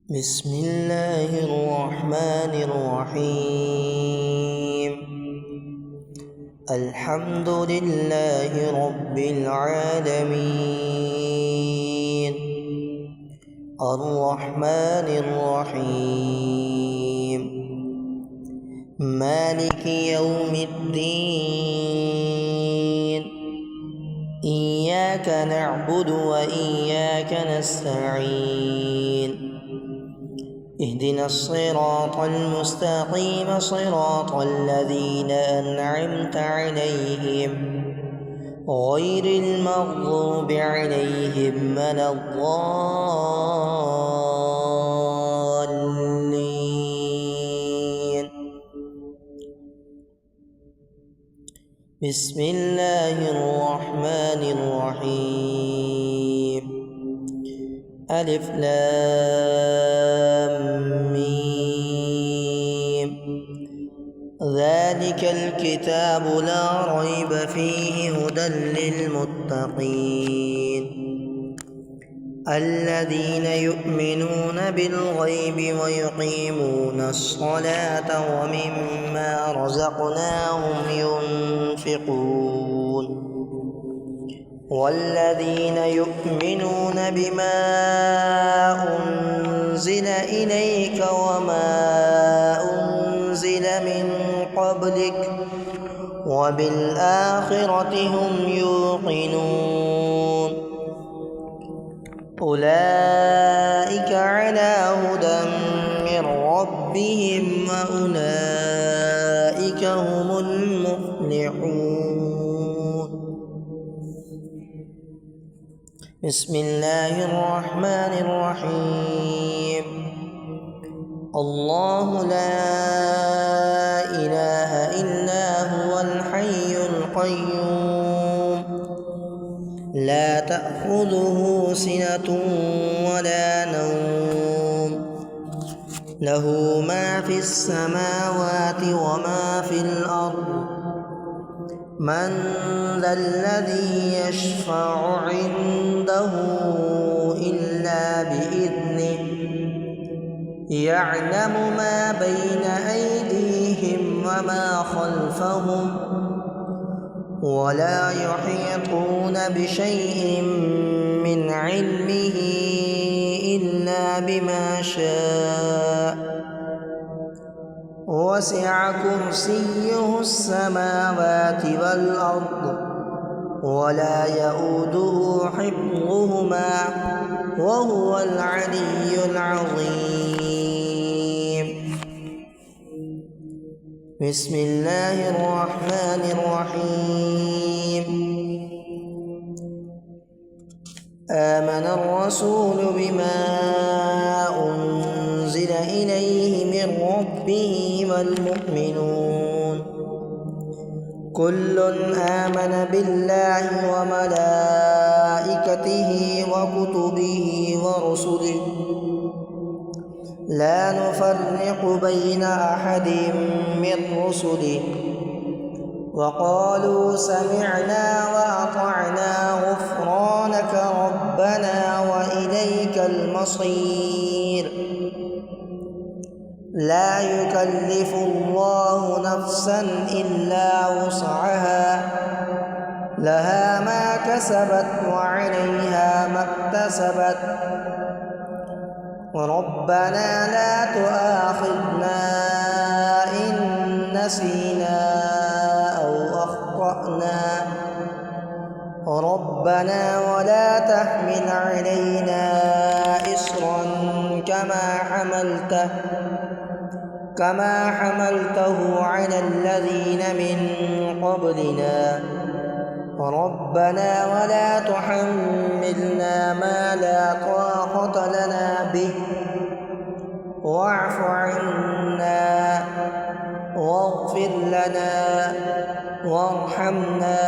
بسم الله الرحمن الرحيم. الحمد لله رب العالمين، الرحمن الرحيم، مالك يوم الدين. إياك نعبد وإياك نستعين. اهدنا الصراط المستقيم، صراط الذين أنعمت عليهم غير المغضوب عليهم ولا الضالين. بسم الله الرحمن الرحيم. ألف لام ميم. ذلك الكتاب لا ريب فيه هدى للمتقين، الذين يؤمنون بالغيب ويقيمون الصلاة ومما رزقناهم ينفقون، والذين يؤمنون بما أنزل إليك وما أنزل من قبلك وبالآخرة هم يوقنون. أولئك على هدى من ربهم وأولئك هم المفلحون. بسم الله الرحمن الرحيم. الله لا إله إلا هو الحي القيوم، لا تأخذه سنة ولا نوم، له ما في السماوات وما في الأرض. من ذا الذي يشفع عنده إلا بإذنه، يعلم ما بين أيديهم وما خلفهم، ولا يحيطون بشيء من علمه إلا بما شاء. وسع كرسيه السماوات والأرض، ولا يؤوده حفظهما، وهو العلي العظيم. بسم الله الرحمن الرحيم. آمن الرسول بما أنزل إليه من ربه والمؤمنون، كل آمن بالله وملائكته وكتبه ورسله، لا نفرق بين أحد من رسله، وقالوا سمعنا وأطعنا غفرانك ربنا وإليك المصير. لا يكلف الله نفسا إلا وسعها، لها ما كسبت وعليها ما اكتسبت. ربنا لا تؤاخذنا إن نسينا أو أخطأنا، ربنا ولا تحمل علينا إصرا كما حملته على الذين من قبلنا. ربنا ولا تحملنا ما لا طاقة لنا به، واعف عنا واغفر لنا وارحمنا،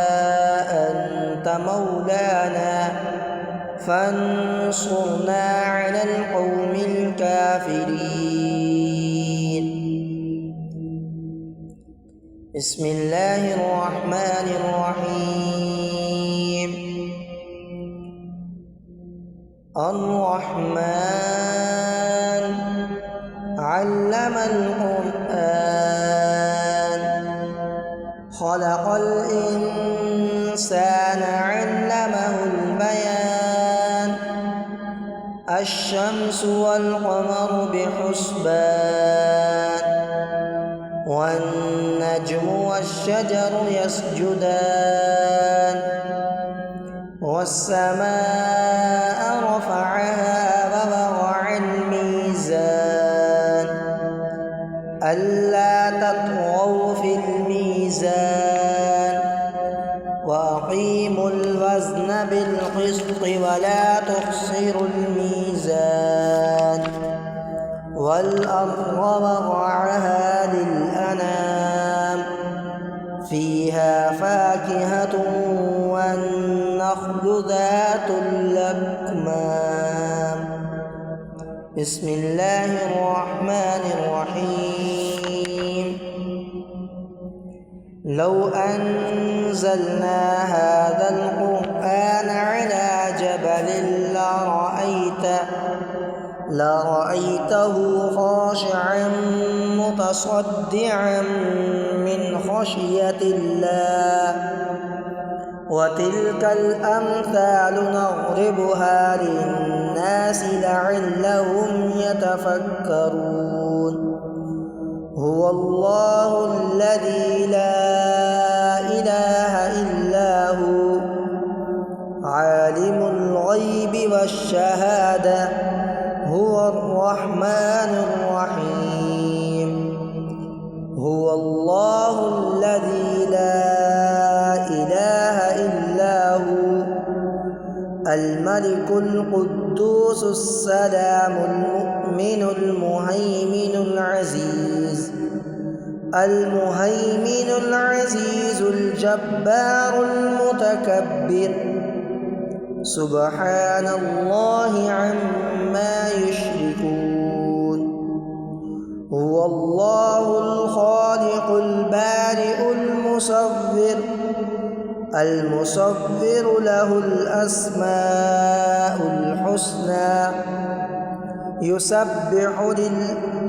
أنت مولانا فانصرنا على القوم الكافرين. بسم الله الرحمن الرحيم. الرحمن علم القرآن خلق الإنسان علمه البيان الشمس والقمر بحسبان والنجم والشجر يسجدان والسماء رفعها ووضع الميزان ألا تطغوا في الميزان وأقيموا الوزن بالقسط ولا تخسروا الميزان والأرض وضعها للأنام فيها فاكهة والنخل ذات الأكمام بسم الله الرحمن الرحيم لو أنزلنا هذا القرآن على جبل لرأيته خاشعا متصدعا من خشية الله وتلك الأمثال نضربها للناس لعلهم يتفكرون هو الله الذي لا إله إلا هو عالم الغيب والشهادة هو الرحمن الرحيم هو الله الذي لا إله إلا هو الملك القدوس السلام المؤمن المهيمن العزيز الجبار المتكبر سبحان الله عما يشركون هو الله الخالق البارئ المصور له الأسماء الحسنى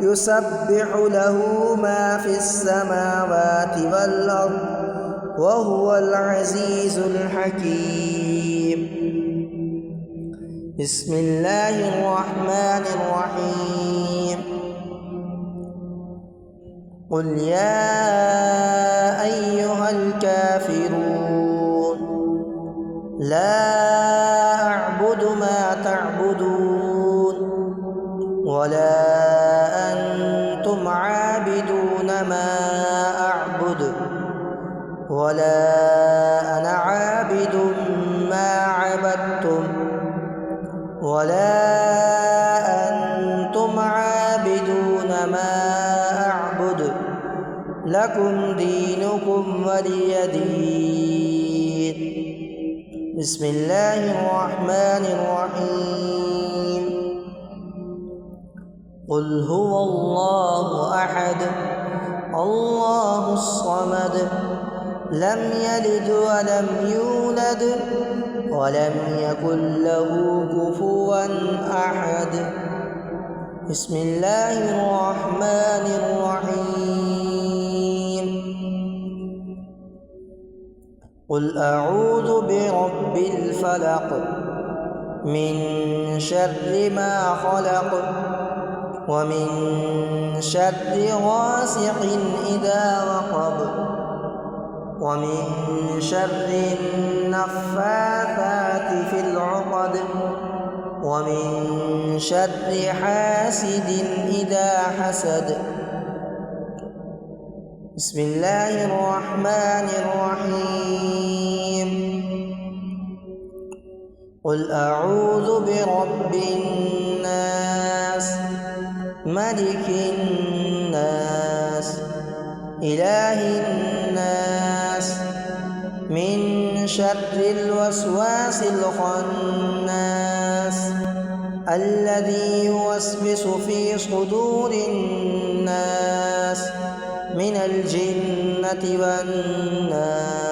يسبح له ما في السماوات والأرض وهو العزيز الحكيم بسم الله الرحمن الرحيم قل يا أيها الكافرون لا أعبد ما تعبدون ولا أنتم عابدون ما أعبد ولا أنا عابد ما عبدتم ولا أنتم عابدون ما أعبد لكم دينكم ولي دين بسم الله الرحمن الرحيم قل هو الله أحد الله الصمد لم يلد ولم يولد ولم يكن له كفوا أحد بسم الله الرحمن الرحيم قل أعوذ برب الفلق من شر ما خلق ومن شر غاسق إذا وقب ومن شر النفاثات في العقد ومن شر حاسد إذا حسد بسم الله الرحمن الرحيم قل أعوذ برب الناس ملك الناس إله الناس من شر الوسواس الخناس الذي يوسوس في صدور الناس من الجنة والناس